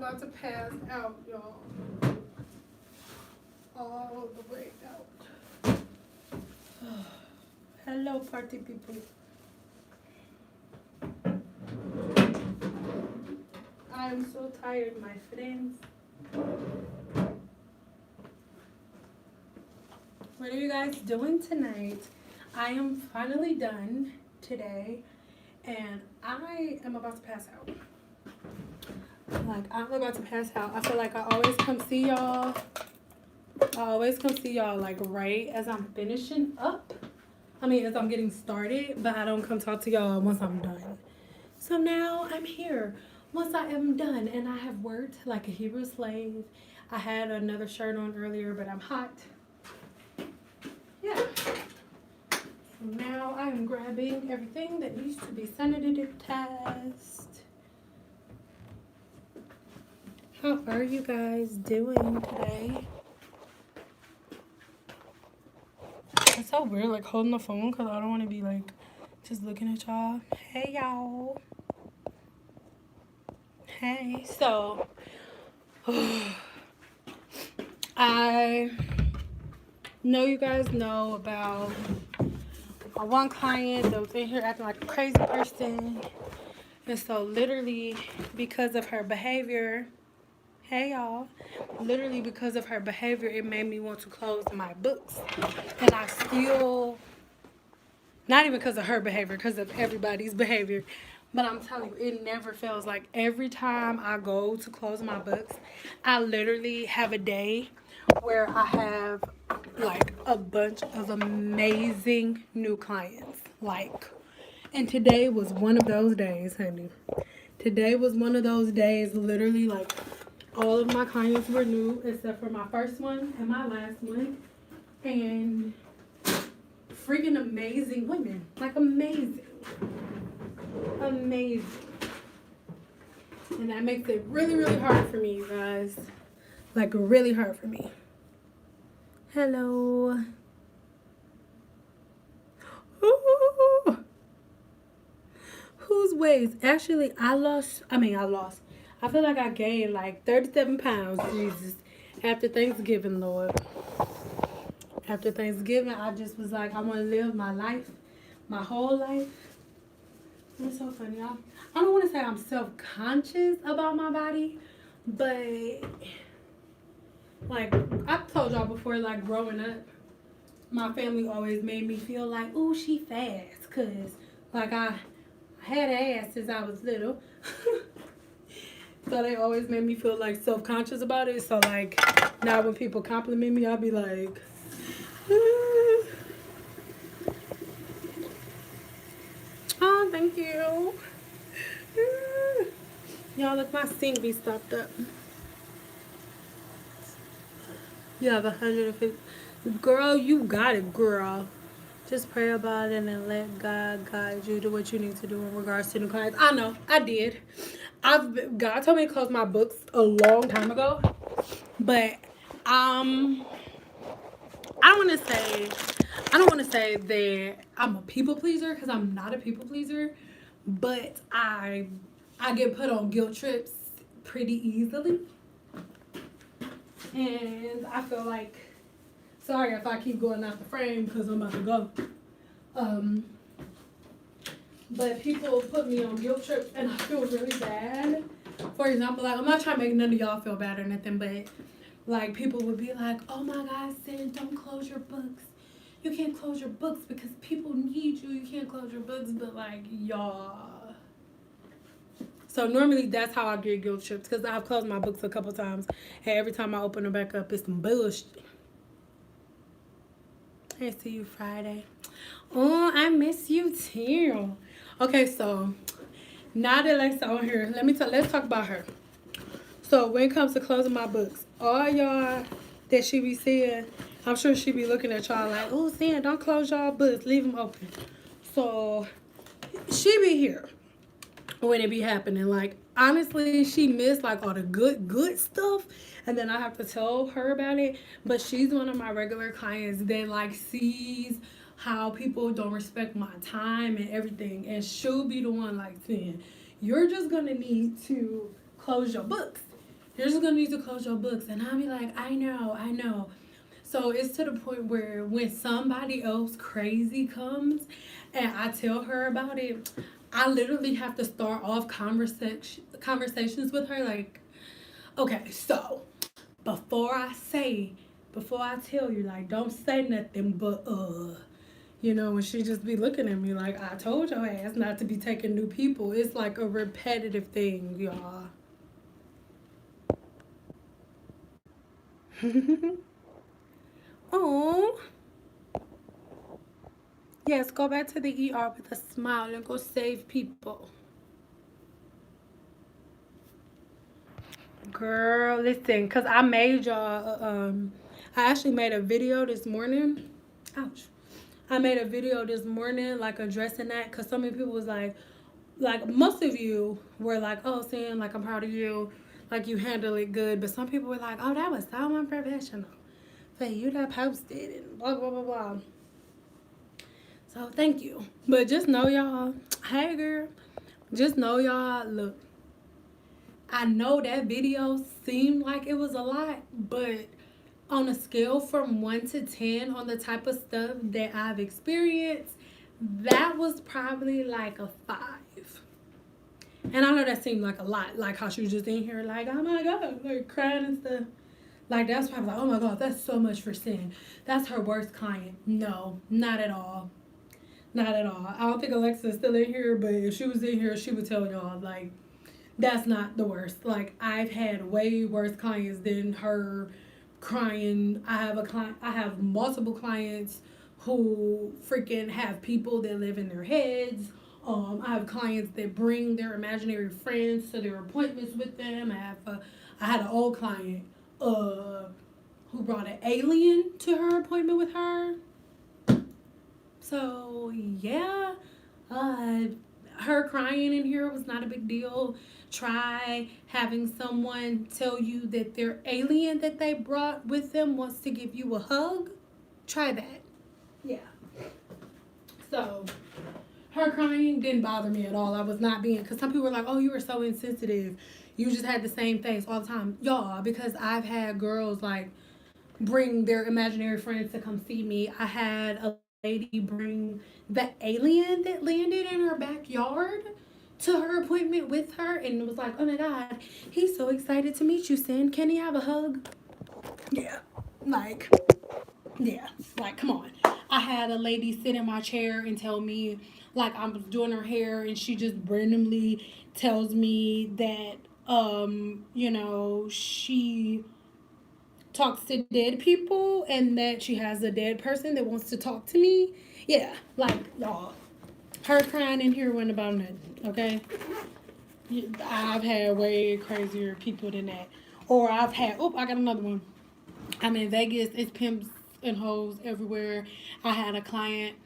about to pass out, y'all. All the way out. Hello, party people. I am so tired, my friends. What are you guys doing tonight? I am finally done today, and I am about to pass out. Like, I'm about to pass out. I feel like I always come see y'all. Like right as I'm finishing up. I mean, as I'm getting started, but I don't come talk to y'all once I'm done. So now I'm here. Once I am done, and I have worked like a Hebrew slave. I had another shirt on earlier, but I'm hot. Yeah. So now I am grabbing everything that needs to be sanitized. How are you guys doing today? It's so weird, like holding the phone, because I don't want to be like just looking at y'all. Hey, y'all. Hey. So, I know you guys know about my one client that was in here acting like a crazy person. And so, literally, because of her behavior, hey y'all, literally because of her behavior, it made me want to close my books. And I still, not even because of her behavior, because of everybody's behavior, but I'm telling you, it never fails. Like, every time I go to close my books, I literally have a day where I have like a bunch of amazing new clients. Like, and today was one of those days, honey. Today was one of those days, literally, like, all of my clients were new except for my first one and my last one. And freaking amazing women. Like, amazing. Amazing. And that makes it really, really hard for me, you guys. Like, really hard for me. Hello. Ooh. Whose weighs? Actually, I feel like I gained like 37 pounds, Jesus, after Thanksgiving, Lord. After Thanksgiving, I just was like, I want to live my life, my whole life. It's so funny, y'all. I don't want to say I'm self-conscious about my body, but like I've told y'all before, like growing up, my family always made me feel like, ooh, she fast, cause like I had ass since I was little. So they always made me feel like self-conscious about it. So like now when people compliment me, I'll be like, oh, thank you. Y'all, look, my sink be stopped up. You have 150. Girl, you got it, girl. Just pray about it and let God guide you to what you need to do in regards to new clients. I know, I did. God told me to close my books a long time ago, but I don't want to say that I'm a people pleaser, because I'm not a people pleaser, but I get put on guilt trips pretty easily, and I feel like, sorry if I keep going out the frame because I'm about to go. But people put me on guilt trips and I feel really bad. For example, like, I'm not trying to make none of y'all feel bad or nothing, but like people would be like, oh my God, Sin, don't close your books. You can't close your books because people need you. You can't close your books, but like, y'all. So normally that's how I get guilt trips, because I've closed my books a couple times, and every time I open them back up, it's some bullshit. I see you Friday. Oh, I miss you too. Okay, so now that Alexa on here, let's talk about her. So when it comes to closing my books, all y'all that she be seeing, I'm sure she be looking at y'all like, oh, Sam, don't close y'all books, leave them open. So she be here when it be happening. Like, honestly, she missed like all the good stuff, and then I have to tell her about it. But she's one of my regular clients that like sees how people don't respect my time and everything, and she'll be the one like saying, you're just gonna need to close your books. you're just gonna need to close your books. And I'll be like, I know. So it's to the point where when somebody else crazy comes and I tell her about it, I literally have to start off conversations with her like, okay, so before I tell you, like, don't say nothing but and she just be looking at me like, I told your ass not to be taking new people. It's like a repetitive thing, y'all. Oh, yes, go back to the ER with a smile and go save people. Girl, listen, cause I made y'all. I actually made a video this morning. Ouch. I made a video this morning, like addressing that, cause so many people was like most of you were like, oh, Sam, like I'm proud of you, like you handle it good. But some people were like, oh, that was so unprofessional for you to post it and blah blah blah blah. So thank you. But just know y'all, hey girl, just know y'all, look, I know that video seemed like it was a lot, but on a scale from 1 to 10 on the type of stuff that I've experienced, that was probably like a 5. And I know that seemed like a lot, like how she was just in here like, oh my God, like crying and stuff. Like that's probably like, oh my God, that's so much for sin. That's her worst client. No, not at all. Not at all. I don't think Alexa's still in here, but if she was in here, she would tell y'all like that's not the worst. Like I've had way worse clients than her crying. I have multiple clients who freaking have people that live in their heads. I have clients that bring their imaginary friends to their appointments with them. I had an old client who brought an alien to her appointment with her. So yeah, uh, her crying in here was not a big deal. Try having someone tell you that their alien that they brought with them wants to give you a hug. Try that. Yeah. So her crying didn't bother me at all. I was not being, because some people were like, oh, you were so insensitive. You just had the same face all the time. Y'all, because I've had girls like bring their imaginary friends to come see me. I had a lady bring the alien that landed in her backyard to her appointment with her and was like, oh my God, he's so excited to meet you, Sin. Can he have a hug? Yeah. Like, yeah. Like, come on. I had a lady sit in my chair and tell me, like, I was doing her hair and she just randomly tells me that, she talks to dead people and that she has a dead person that wants to talk to me. Yeah, like y'all, her crying in here wasn't about nothing. Okay, I've had way crazier people than that. Or I've had, I got another one. I'm in Vegas. It's pimps and hoes everywhere. I had a client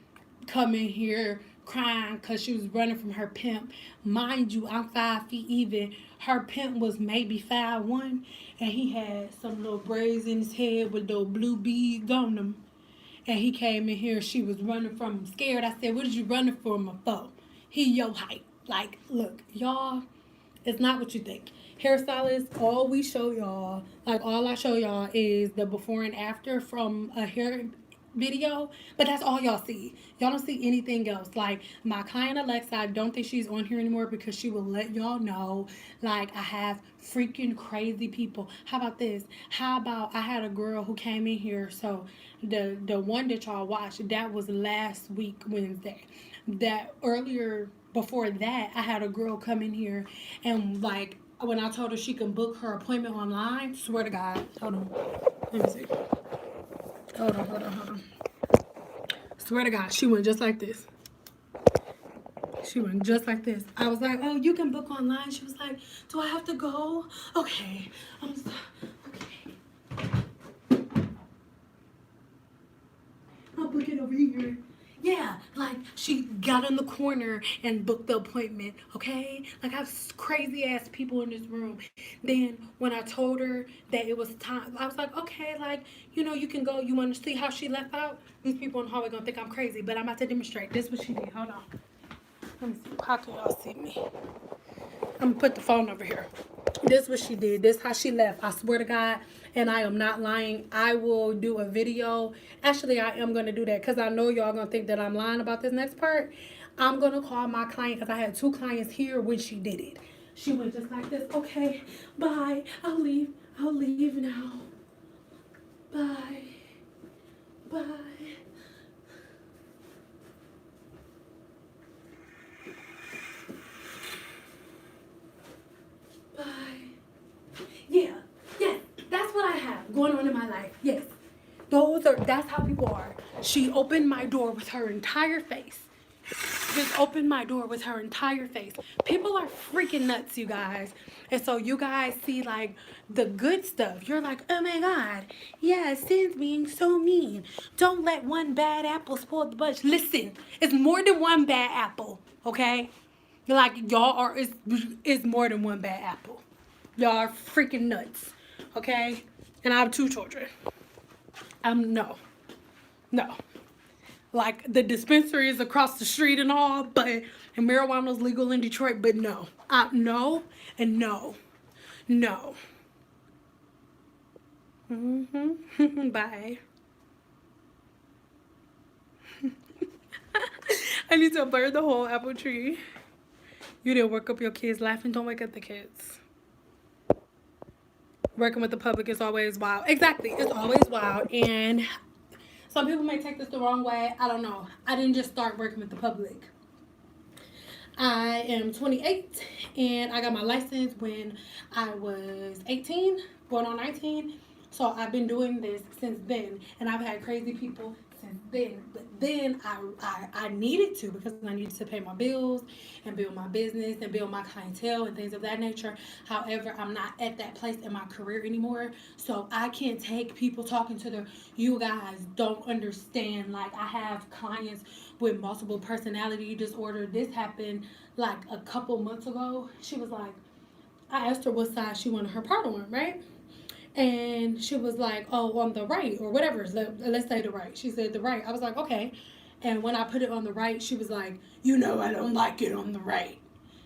come in here crying because she was running from her pimp. Mind you, I'm 5 feet even. Her pimp was maybe 5'1", and he had some little braids in his head with those blue beads on them. And he came in here. She was running from him, scared. I said, "What did you running from him for? He your height." Like, look, y'all, it's not what you think. Hairstylists, all we show y'all, like all I show y'all is the before and after from a hair video, but that's all y'all see. Y'all don't see anything else. Like my client Alexa, I don't think she's on here anymore because she will let y'all know. Like I have freaking crazy people. How about this? How about I had a girl who came in here. So the one that y'all watched, that was last week Wednesday. That earlier before that, I had a girl come in here and like when I told her she can book her appointment online, swear to God, hold on, let me see. Hold on. Swear to God, she went just like this. She went just like this. I was like, oh, you can book online. She was like, do I have to go? Okay. Okay. I'll book it over here. Yeah, like she got in the corner and booked the appointment, okay? Like I have crazy ass people in this room. Then when I told her that it was time, I was like, okay, like, you can go. You want to see how she left out? These people in the hallway gonna think I'm crazy, but I'm about to demonstrate. This is what she did. Hold on. Let me see. How can y'all see me? I'm gonna put the phone over here. This what she did. This how she left. I swear to God, and I am not lying. I will do a video. Actually, I am gonna do that because I know y'all gonna think that I'm lying about this next part. I'm gonna call my client because I had 2 clients here when she did it. She went just like this. Okay, bye. I'll leave. I'll leave now. Bye. Bye. Bye. Yeah. Yes. That's what I have going on in my life. Yes. That's how people are. She opened my door with her entire face. Just opened my door with her entire face. People are freaking nuts, you guys. And so you guys see like the good stuff. You're like, oh my God, yeah, Sin's being so mean. Don't let one bad apple spoil the bunch. Listen, it's more than one bad apple, okay? Like y'all are, it's more than one bad apple. Y'all are freaking nuts, okay? And I have 2 children. No, no. Like the dispensary is across the street and all, but and marijuana's legal in Detroit, but no. No and no. No. Bye. I need to burn the whole apple tree. You didn't wake up your kids laughing. Don't wake up the kids. Working with the public is always wild. Exactly. It's always wild. And some people may take this the wrong way. I don't know. I didn't just start working with the public. I am 28 and I got my license when I was 18, going on 19. So I've been doing this since then, and I've had crazy people since then. But then I needed to, because I needed to pay my bills and build my business and build my clientele and things of that nature. However, I'm not at that place in my career anymore. So I can't take people talking to their, you guys don't understand. Like, I have clients with multiple personality disorder. This happened like a couple months ago. She was like, I asked her what side she wanted her part on, right? And she was like, oh, on the right or whatever. Let's say the right. She said the right. I was like, okay. And when I put it on the right, she was like, you know, I don't like it on the right.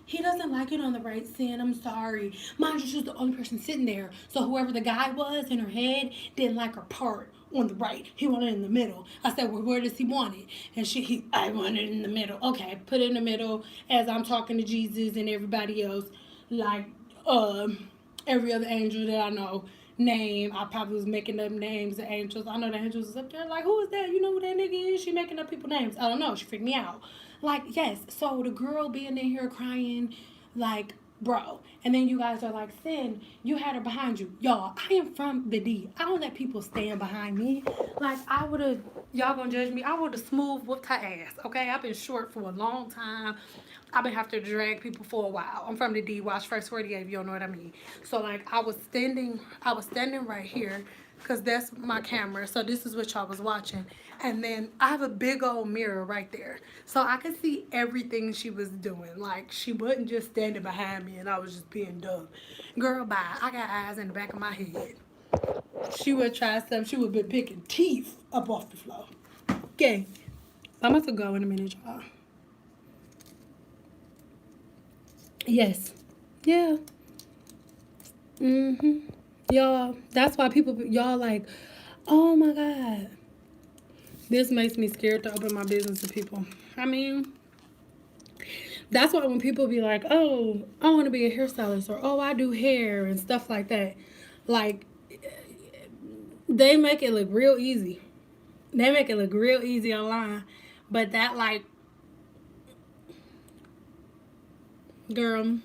He doesn't like it on the right, Sin. I'm sorry. Mind you, she was the only person sitting there. So whoever the guy was in her head didn't like her part on the right. He wanted it in the middle. I said, well, where does he want it? And I want it in the middle. Okay, put it in the middle as I'm talking to Jesus and everybody else. Like, every other angel that I know name. I probably was making up names of angels. I know the angels was up there like, who is that? You know who that nigga is? She making up people names. I don't know. She freaked me out. Like, yes. So the girl being in here crying, like, bro. And then you guys are like, Sin, you had her behind you. Y'all, I am from the D. I don't let people stand behind me. Like, I would have, y'all gonna judge me? I would have smooth whooped her ass. Okay? I've been short for a long time. I've been having to drag people for a while. I'm from the D. Watch First 48, if you don't know what I mean. So, like, I was standing right here, because that's my camera. So this is what y'all was watching. And then I have a big old mirror right there. So I could see everything she was doing. Like, she wasn't just standing behind me and I was just being dumb. Girl, bye. I got eyes in the back of my head. She would try something. She would be picking teeth up off the floor. Okay. I'm about to go in a minute, y'all. Yes. Yeah. Y'all, that's why people, y'all like, oh my God. This makes me scared to open my business to people. I mean, that's why when people be like, oh, I want to be a hairstylist, or oh, I do hair and stuff like that, like, they make it look real easy. They make it look real easy online. But that, like, girl,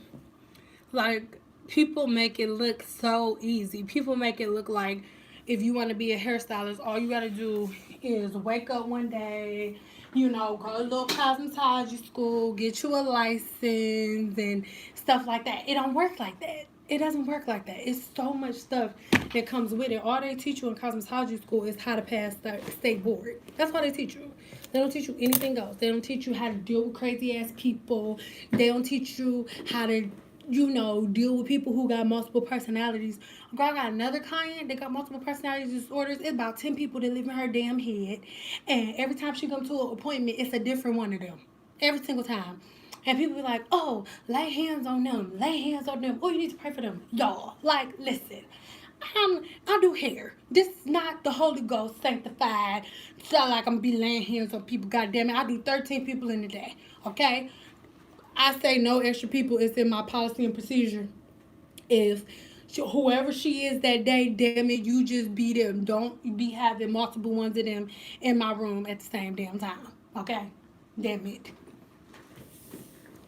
like, people make it look so easy. People make it look like if you want to be a hairstylist, all you got to do is wake up one day, you know, go to a little cosmetology school, get you a license and stuff like that. It don't work like that. It doesn't work like that. It's so much stuff that comes with it. All they teach you in cosmetology school is how to pass the state board. That's what they teach you. They don't teach you anything else. They don't teach you how to deal with crazy ass people. They don't teach you how to, you know, deal with people who got multiple personalities. Girl, I got another client that got multiple personality disorders. It's about 10 people that live in her damn head. And every time she comes to an appointment, it's a different one of them. Every single time. And people be like, oh, lay hands on them, lay hands on them. Oh, you need to pray for them. Y'all, like, listen, I do hair. This is not the Holy Ghost sanctified. So like I'm be laying hands on people. God damn it, I do 13 people in a day. Okay, I say no extra people. It's in my policy and procedure. If whoever she is that day, damn it, you just be them. Don't be having multiple ones of them in my room at the same damn time. Okay, damn it.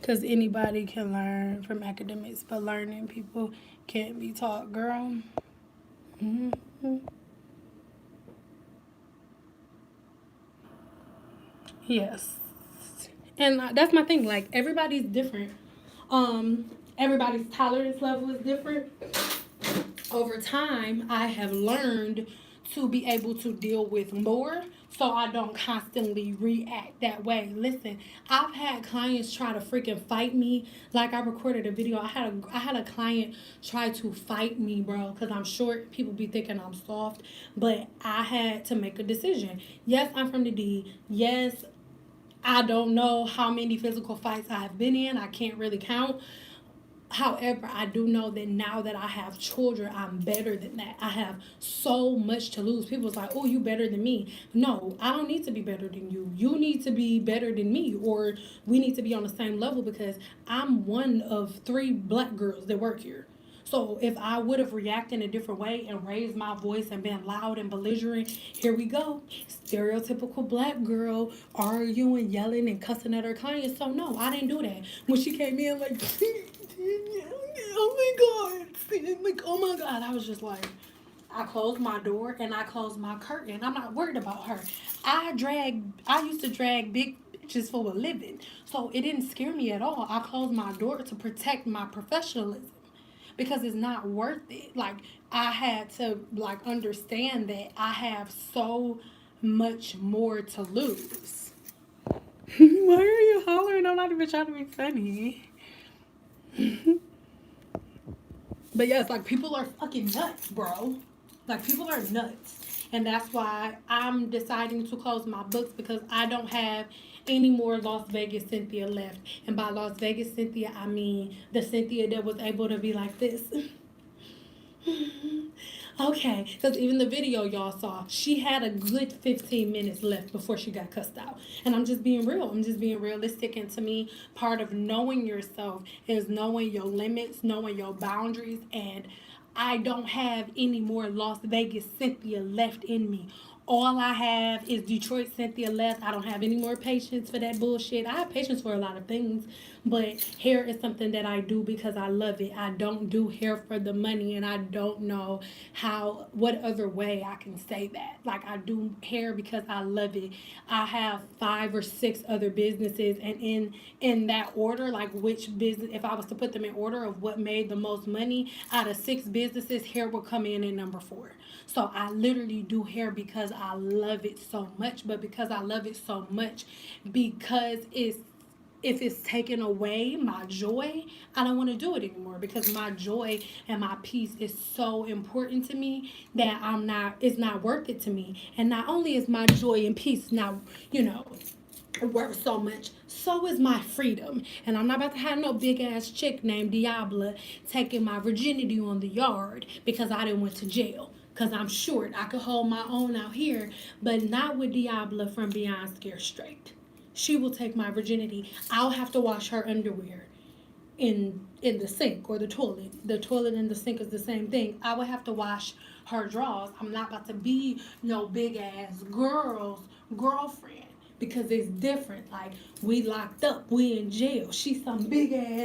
Because anybody can learn from academics, but learning people can't be taught, girl. Mm-hmm. Yes. And that's my thing. Like, everybody's different. Everybody's tolerance level is different. Over time, I have learned to be able to deal with more so I don't constantly react that way. Listen, I've had clients try to freaking fight me. Like, I recorded a video. I had a client try to fight me, bro, because I'm short. People be thinking I'm soft, but I had to make a decision. Yes, I'm from the D. Yes, I don't know how many physical fights I have been in. I can't really count. However, I do know that now that I have children, I'm better than that. I have so much to lose. People's like, oh, you better than me. No, I don't need to be better than you. You need to be better than me, or we need to be on the same level because I'm one of 3 black girls that work here. So if I would have reacted in a different way and raised my voice and been loud and belligerent, here we go. Stereotypical black girl arguing, yelling, and cussing at her clients. So no, I didn't do that. When she came in like, oh my God, like, oh my God, I was just like, I closed my door and I closed my curtain. I'm not worried about her. I used to drag big bitches for a living. So it didn't scare me at all. I closed my door to protect my professionalism because it's not worth it. Like, I had to like understand that I have so much more to lose. Why are you hollering? I'm not even trying to be funny. But yes, like, people are fucking nuts, bro. Like, people are nuts. And that's why I'm deciding to close my books, because I don't have any more Las Vegas Cynthia left. And by Las Vegas Cynthia, I mean the Cynthia that was able to be like this. Okay, because even the video y'all saw, she had a good 15 minutes left before she got cussed out. And I'm just being real. I'm just being realistic. And to me, part of knowing yourself is knowing your limits, knowing your boundaries. And I don't have any more Las Vegas Cynthia left in me. All I have is Detroit Cynthia left. I don't have any more patience for that bullshit. I have patience for a lot of things, but hair is something that I do because I love it. I don't do hair for the money, and I don't know what other way I can say that. Like, I do hair because I love it. I have 5 or 6 other businesses, and in that order, like which business, if I was to put them in order of what made the most money out of 6 businesses, hair will come in at number 4. So I literally do hair because I love it so much, but because I love it so much, because if it's taken away my joy, I don't want to do it anymore, because my joy and my peace is so important to me that it's not worth it to me. And not only is my joy and peace now, worth so much, so is my freedom. And I'm not about to have no big ass chick named Diablo taking my virginity on the yard because I didn't went to jail. Because I'm short. I could hold my own out here, but not with Diablo from Beyond Scare Straight. She will take my virginity. I'll have to wash her underwear in the sink or the toilet. The toilet and the sink is the same thing. I would have to wash her drawers. I'm not about to be no big ass girlfriend, because it's different. Like, we locked up, we in jail. She's some big ass